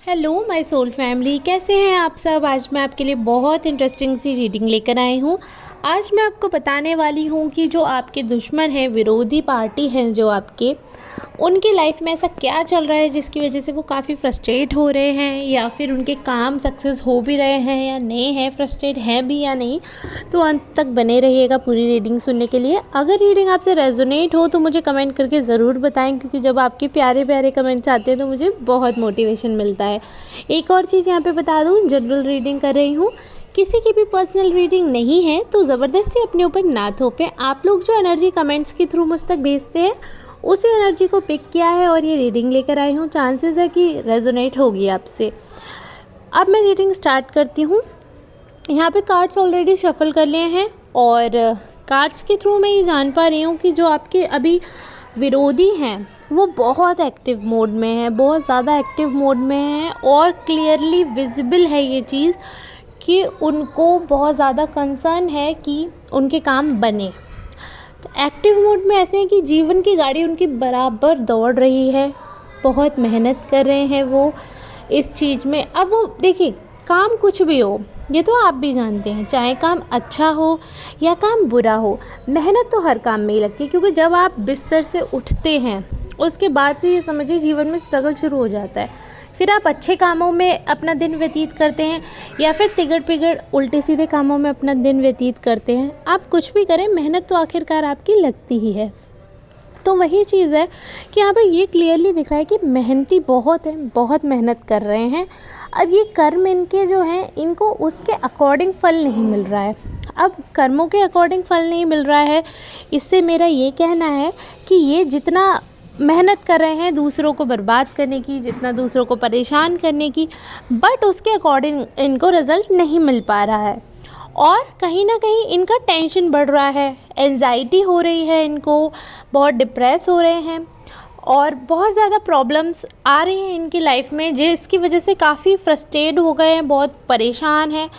Hello my soul family, कैसे हैं आप सब। आज मैं आपके लिए बहुत इंटरेस्टिंग सी रीडिंग लेकर आई हूँ। आज मैं आपको बताने वाली हूँ कि जो आपके दुश्मन हैं, विरोधी पार्टी हैं जो आपके, उनकी लाइफ में ऐसा क्या चल रहा है जिसकी वजह से वो काफ़ी फ्रस्ट्रेट हो रहे हैं, या फिर उनके काम सक्सेस हो भी रहे हैं या नहीं है, फ्रस्ट्रेट हैं भी या नहीं। तो अंत तक बने रहिएगा पूरी रीडिंग सुनने के लिए। अगर रीडिंग आपसे रेजोनेट हो तो मुझे कमेंट करके ज़रूर बताएं, क्योंकि जब आपके प्यारे प्यारे कमेंट्स आते हैं तो मुझे बहुत मोटिवेशन मिलता है। एक और चीज़ यहाँ पे बता दूँ, जनरल रीडिंग कर रही हूँ, किसी की भी पर्सनल रीडिंग नहीं है, तो ज़बरदस्ती अपने ऊपर ना थोपें। आप लोग जो एनर्जी कमेंट्स के थ्रू मुझ तक भेजते हैं उसी एनर्जी को पिक किया है और ये रीडिंग लेकर आई हूँ। चांसेस है कि रेजोनेट होगी आपसे। अब मैं रीडिंग स्टार्ट करती हूँ। यहाँ पे कार्ड्स ऑलरेडी शफल कर लिए हैं और कार्ड्स के थ्रू मैं ये जान पा रही हूँ कि जो आपके अभी विरोधी हैं वो बहुत एक्टिव मोड में है, बहुत ज़्यादा एक्टिव मोड में है, और क्लियरली विजिबल है ये चीज़ कि उनको बहुत ज़्यादा कंसर्न है कि उनके काम बने। तो एक्टिव मोड में ऐसे हैं कि जीवन की गाड़ी उनकी बराबर दौड़ रही है, बहुत मेहनत कर रहे हैं वो इस चीज़ में। अब वो देखिए, काम कुछ भी हो, ये तो आप भी जानते हैं, चाहे काम अच्छा हो या काम बुरा हो, मेहनत तो हर काम में ही लगती है। क्योंकि जब आप बिस्तर से उठते हैं उसके बाद से ये समझिए जीवन में स्ट्रगल शुरू हो जाता है। फिर आप अच्छे कामों में अपना दिन व्यतीत करते हैं या फिर तिगड़ पिगड़ उल्टे सीधे कामों में अपना दिन व्यतीत करते हैं। आप कुछ भी करें, मेहनत तो आखिरकार आपकी लगती ही है। तो वही चीज़ है कि यहाँ पे ये क्लियरली दिख रहा है कि मेहनती बहुत हैं, बहुत मेहनत कर रहे हैं। अब ये कर्म इनके जो हैं, इनको उसके अकॉर्डिंग फल नहीं मिल रहा है। अब कर्मों के अकॉर्डिंग फल नहीं मिल रहा है, इससे मेरा ये कहना है कि ये जितना मेहनत कर रहे हैं दूसरों को बर्बाद करने की, जितना दूसरों को परेशान करने की, बट उसके अकॉर्डिंग इनको रिज़ल्ट नहीं मिल पा रहा है। और कहीं ना कहीं इनका टेंशन बढ़ रहा है, एंजाइटी हो रही है, इनको बहुत डिप्रेस हो रहे हैं और बहुत ज़्यादा प्रॉब्लम्स आ रही हैं इनकी लाइफ में, जिसकी वजह से काफ़ी फ्रस्ट्रेट हो गए हैं, बहुत परेशान हैं।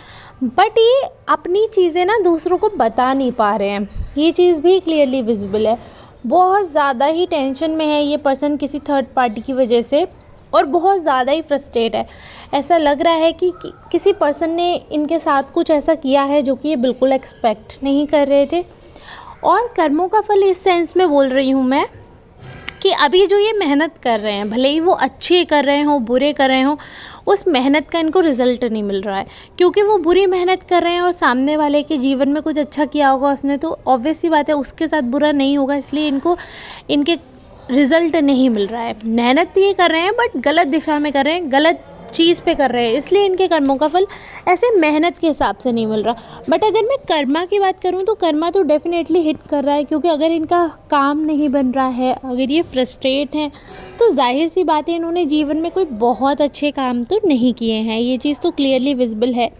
बट ये अपनी चीज़ें ना दूसरों को बता नहीं पा रहे हैं, ये चीज़ भी क्लियरली विजिबल है। बहुत ज़्यादा ही टेंशन में है ये पर्सन किसी थर्ड पार्टी की वजह से, और बहुत ज़्यादा ही फ्रस्ट्रेट है। ऐसा लग रहा है कि किसी पर्सन ने इनके साथ कुछ ऐसा किया है जो कि ये बिल्कुल एक्सपेक्ट नहीं कर रहे थे। और कर्मों का फल इस सेंस में बोल रही हूँ मैं कि अभी जो ये मेहनत कर रहे हैं, भले ही वो अच्छे कर रहे हों बुरे कर रहे हों, उस मेहनत का इनको रिज़ल्ट नहीं मिल रहा है। क्योंकि वो बुरी मेहनत कर रहे हैं और सामने वाले के जीवन में कुछ अच्छा किया होगा उसने, तो ऑब्वियस सी बात है उसके साथ बुरा नहीं होगा, इसलिए इनको इनके रिज़ल्ट नहीं मिल रहा है। मेहनत ये कर रहे हैं बट गलत दिशा में कर रहे हैं, गलत चीज़ पे कर रहे हैं, इसलिए इनके कर्मों का फल ऐसे मेहनत के हिसाब से नहीं मिल रहा। बट अगर मैं कर्मा की बात करूं तो कर्मा तो डेफिनेटली हिट कर रहा है, क्योंकि अगर इनका काम नहीं बन रहा है, अगर ये फ्रस्ट्रेट हैं, तो जाहिर सी बात है इन्होंने जीवन में कोई बहुत अच्छे काम तो नहीं किए हैं, ये चीज़ तो क्लियरली विजिबल है।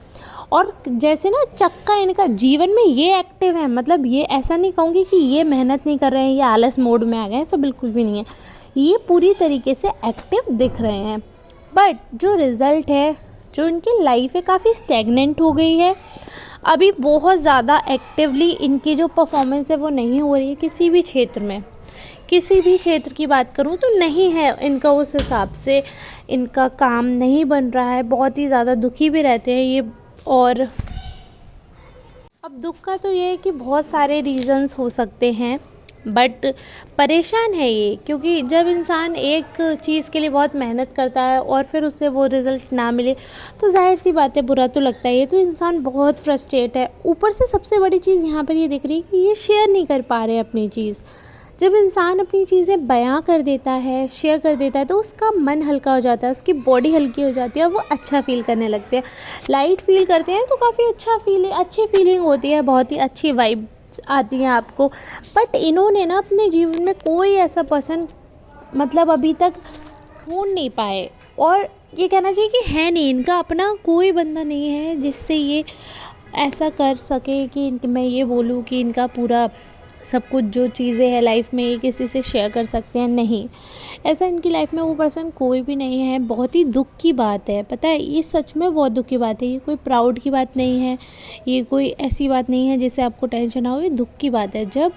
और जैसे ना चक्का इनका जीवन में ये एक्टिव है, मतलब ये ऐसा नहीं कहूँगी कि ये मेहनत नहीं कर रहे हैं, ये आलस मोड में आ गए, ऐसा बिल्कुल भी नहीं है। ये पूरी तरीके से एक्टिव दिख रहे हैं, बट जो रिज़ल्ट है, जो इनकी लाइफ है, काफ़ी स्टैगनेंट हो गई है। अभी बहुत ज़्यादा एक्टिवली इनकी जो परफॉर्मेंस है वो नहीं हो रही है किसी भी क्षेत्र में। किसी भी क्षेत्र की बात करूँ तो नहीं है इनका उस हिसाब से, इनका काम नहीं बन रहा है, बहुत ही ज़्यादा दुखी भी रहते हैं ये। और अब दुख का तो ये है कि बहुत सारे रीज़न्स हो सकते हैं, बट परेशान है ये, क्योंकि जब इंसान एक चीज़ के लिए बहुत मेहनत करता है और फिर उससे वो रिज़ल्ट ना मिले तो जाहिर सी बात है बुरा तो लगता ही है। तो इंसान बहुत फ्रस्ट्रेट है। ऊपर से सबसे बड़ी चीज़ यहाँ पर ये दिख रही है कि ये शेयर नहीं कर पा रहे अपनी चीज़। जब इंसान अपनी चीज़ें बयां कर देता है, शेयर कर देता है, तो उसका मन हल्का हो जाता है, उसकी बॉडी हल्की हो जाती है और वो अच्छा फील करने लगते हैं, लाइट फील करते हैं, तो काफ़ी अच्छी फीलिंग होती है, बहुत ही अच्छी वाइब आती है आपको। बट इन्होंने ना अपने जीवन में कोई ऐसा पर्सन मतलब अभी तक ढूंढ नहीं पाए, और ये कहना चाहिए कि है नहीं, इनका अपना कोई बंदा नहीं है जिससे ये ऐसा कर सके कि मैं ये बोलूँ कि इनका पूरा सब कुछ जो चीज़ें हैं लाइफ में ये किसी से शेयर कर सकते हैं। नहीं, ऐसा इनकी लाइफ में वो पर्सन कोई भी नहीं है। बहुत ही दुख की बात है, पता है, ये सच में बहुत दुख की बात है। ये कोई प्राउड की बात नहीं है, ये कोई ऐसी बात नहीं है जिससे आपको टेंशन ना हो। ये दुख की बात है जब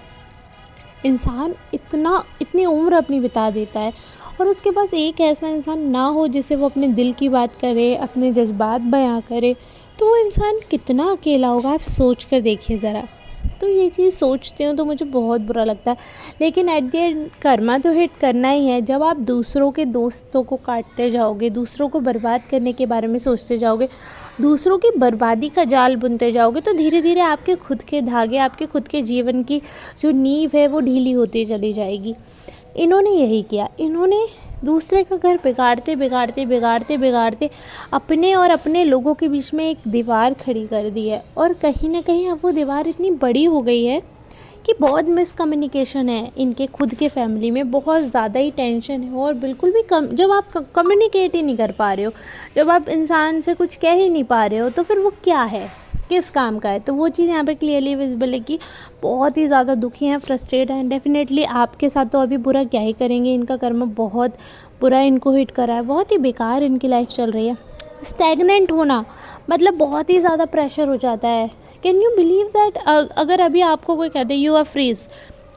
इंसान इतनी उम्र अपनी बिता देता है और उसके पास एक ऐसा इंसान ना हो जिससे वो अपने दिल की बात करे, अपने जज़्बात बयाँ करे, तो वो इंसान कितना अकेला होगा, आप सोच कर देखिए ज़रा। तो ये चीज़ सोचती हूँ तो मुझे बहुत बुरा लगता है। लेकिन एट द एंड कर्मा तो हिट करना ही है। जब आप दूसरों के दोस्तों को काटते जाओगे, दूसरों को बर्बाद करने के बारे में सोचते जाओगे, दूसरों की बर्बादी का जाल बुनते जाओगे, तो धीरे धीरे आपके खुद के धागे, आपके खुद के जीवन की जो नींव है वो ढीली होती चली जाएगी। इन्होंने यही किया, इन्होंने दूसरे का घर बिगाड़ते बिगाड़ते बिगाड़ते बिगाड़ते अपने और अपने लोगों के बीच में एक दीवार खड़ी कर दी है। और कहीं ना कहीं अब वो दीवार इतनी बड़ी हो गई है कि बहुत मिसकम्युनिकेशन है इनके खुद के फैमिली में, बहुत ज़्यादा ही टेंशन है। और बिल्कुल भी जब आप कम्युनिकेट ही नहीं कर पा रहे हो, जब आप इंसान से कुछ कह ही नहीं पा रहे हो, तो फिर वो क्या है, किस काम का है। तो वो चीज़ यहाँ पे क्लियरली विजिबल है कि बहुत ही ज़्यादा दुखी हैं, फ्रस्ट्रेट हैं। डेफिनेटली आपके साथ तो अभी बुरा क्या ही करेंगे, इनका कर्म बहुत बुरा इनको हिट करा है, बहुत ही बेकार इनकी लाइफ चल रही है। स्टैग्नेंट होना मतलब बहुत ही ज़्यादा प्रेशर हो जाता है। कैन यू बिलीव दैट अगर अभी आपको कोई कह दे यू आर फ्रीज,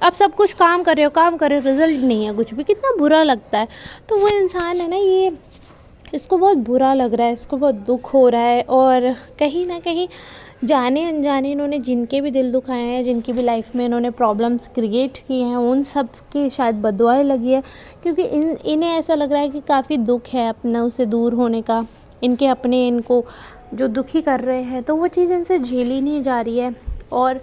आप सब कुछ काम कर रहे हो, रिजल्ट नहीं है कुछ भी, कितना बुरा लगता है। तो वो इंसान है ना, ये इसको बहुत बुरा लग रहा है, इसको बहुत दुख हो रहा है। और कहीं ना कहीं जाने अनजाने इन्होंने जिनके भी दिल दुखाए हैं, जिनकी भी लाइफ में इन्होंने प्रॉब्लम्स क्रिएट किए हैं, उन सब की शायद बददुआएं लगी है। क्योंकि इन्हें ऐसा लग रहा है कि काफ़ी दुख है अपना उसे दूर होने का, इनके अपने इनको जो दुखी कर रहे हैं, तो वो चीज़ इनसे झेली नहीं जा रही है। और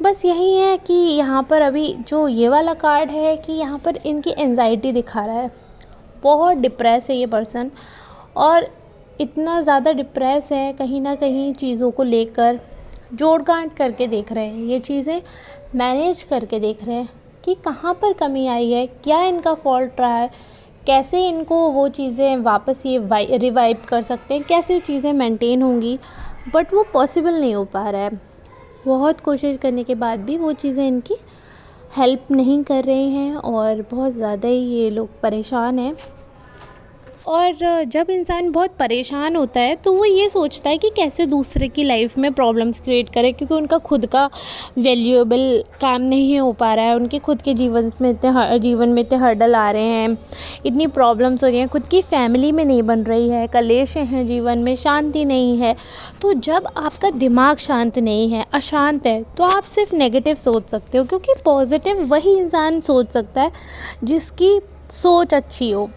बस यही है कि यहाँ पर अभी जो ये वाला कार्ड है कि यहाँ पर इनकी एंजाइटी दिखा रहा है, बहुत डिप्रेस है ये पर्सन। और इतना ज़्यादा डिप्रेस है, कहीं ना कहीं चीज़ों को लेकर जोड़ गांठ करके देख रहे हैं, ये चीज़ें मैनेज करके देख रहे हैं कि कहाँ पर कमी आई है, क्या इनका फॉल्ट रहा है, कैसे इनको वो चीज़ें वापस ये रिवाइव कर सकते हैं, कैसे चीज़ें मेंटेन होंगी। बट वो पॉसिबल नहीं हो पा रहा है। बहुत कोशिश करने के बाद भी वो चीज़ें इनकी हेल्प नहीं कर रही हैं और बहुत ज़्यादा ही ये लोग परेशान हैं। और जब इंसान बहुत परेशान होता है तो वो ये सोचता है कि कैसे दूसरे की लाइफ में प्रॉब्लम्स क्रिएट करे, क्योंकि उनका खुद का वैल्यूएबल काम नहीं हो पा रहा है, उनके खुद के जीवन में इतने हर्डल आ रहे हैं, इतनी प्रॉब्लम्स हो रही हैं, खुद की फैमिली में नहीं बन रही है, कलेशें हैं जीवन में, शांति नहीं है। तो जब आपका दिमाग शांत नहीं है, अशांत है, तो आप सिर्फ नेगेटिव सोच सकते हो, क्योंकि पॉजिटिव वही इंसान सोच सकता है जिसकी सोच अच्छी हो।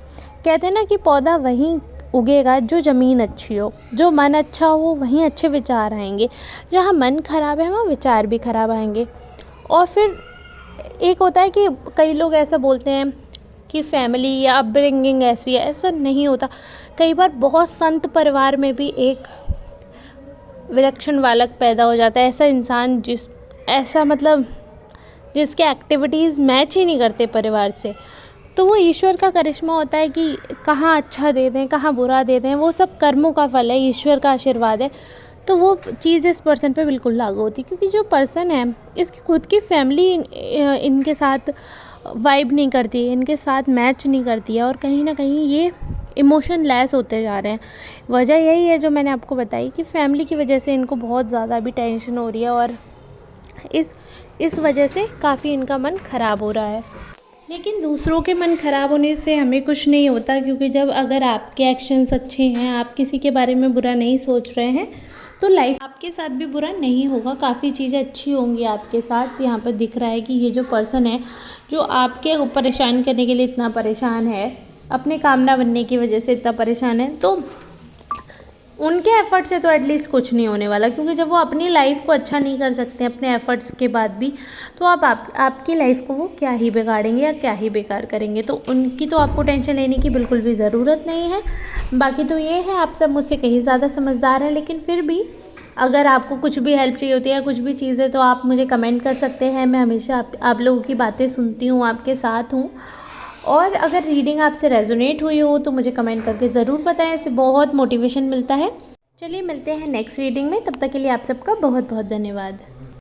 कहते हैं ना कि पौधा वहीं उगेगा जो ज़मीन अच्छी हो, जो मन अच्छा हो वहीं अच्छे विचार आएंगे, जहाँ मन खराब है वहाँ विचार भी खराब आएंगे। और फिर एक होता है कि कई लोग ऐसा बोलते हैं कि फैमिली या अपब्रिंगिंग ऐसी है, ऐसा नहीं होता। कई बार बहुत संत परिवार में भी एक विलक्षण बालक पैदा हो जाता है, ऐसा इंसान जिसके एक्टिविटीज़ मैच ही नहीं करते परिवार से। तो वो ईश्वर का करिश्मा होता है कि कहाँ अच्छा दे दें, कहाँ बुरा दे दें, वो सब कर्मों का फल है, ईश्वर का आशीर्वाद है। तो वो चीज़ इस पर्सन पे बिल्कुल लागू होती है, क्योंकि जो पर्सन है इसकी खुद की फैमिली इनके साथ वाइब नहीं करती है, इनके साथ मैच नहीं करती है, और कहीं ना कहीं ये इमोशन लेस होते जा रहे हैं। वजह यही है जो मैंने आपको बताई कि फैमिली की वजह से इनको बहुत ज़्यादा अभी टेंशन हो रही है, और इस वजह से काफ़ी इनका मन ख़राब हो रहा है। लेकिन दूसरों के मन ख़राब होने से हमें कुछ नहीं होता, क्योंकि जब अगर आपके एक्शंस अच्छे हैं, आप किसी के बारे में बुरा नहीं सोच रहे हैं, तो लाइफ आपके साथ भी बुरा नहीं होगा, काफ़ी चीज़ें अच्छी होंगी आपके साथ। यहाँ पर दिख रहा है कि ये जो पर्सन है जो आपके परेशान करने के लिए इतना परेशान है, अपने काम ना बनने की वजह से इतना परेशान है, तो उनके एफ़र्ट से तो एटलीस्ट कुछ नहीं होने वाला। क्योंकि जब वो अपनी लाइफ को अच्छा नहीं कर सकते अपने एफ़र्ट्स के बाद भी, तो आपकी लाइफ को वो क्या ही बिगाड़ेंगे या क्या ही बेकार करेंगे। तो उनकी तो आपको टेंशन लेने की बिल्कुल भी ज़रूरत नहीं है। बाकी तो ये है, आप सब मुझसे कहीं ज़्यादा समझदार हैं, लेकिन फिर भी अगर आपको कुछ भी हेल्प चाहिए होती है या कुछ भी चीज़ें, तो आप मुझे कमेंट कर सकते हैं। मैं हमेशा आप लोगों की बातें सुनती हूँ, आपके साथ हूँ। और अगर रीडिंग आपसे रेजोनेट हुई हो तो मुझे कमेंट करके ज़रूर बताएं, इससे बहुत मोटिवेशन मिलता है। चलिए मिलते हैं नेक्स्ट रीडिंग में, तब तक के लिए आप सबका बहुत बहुत धन्यवाद।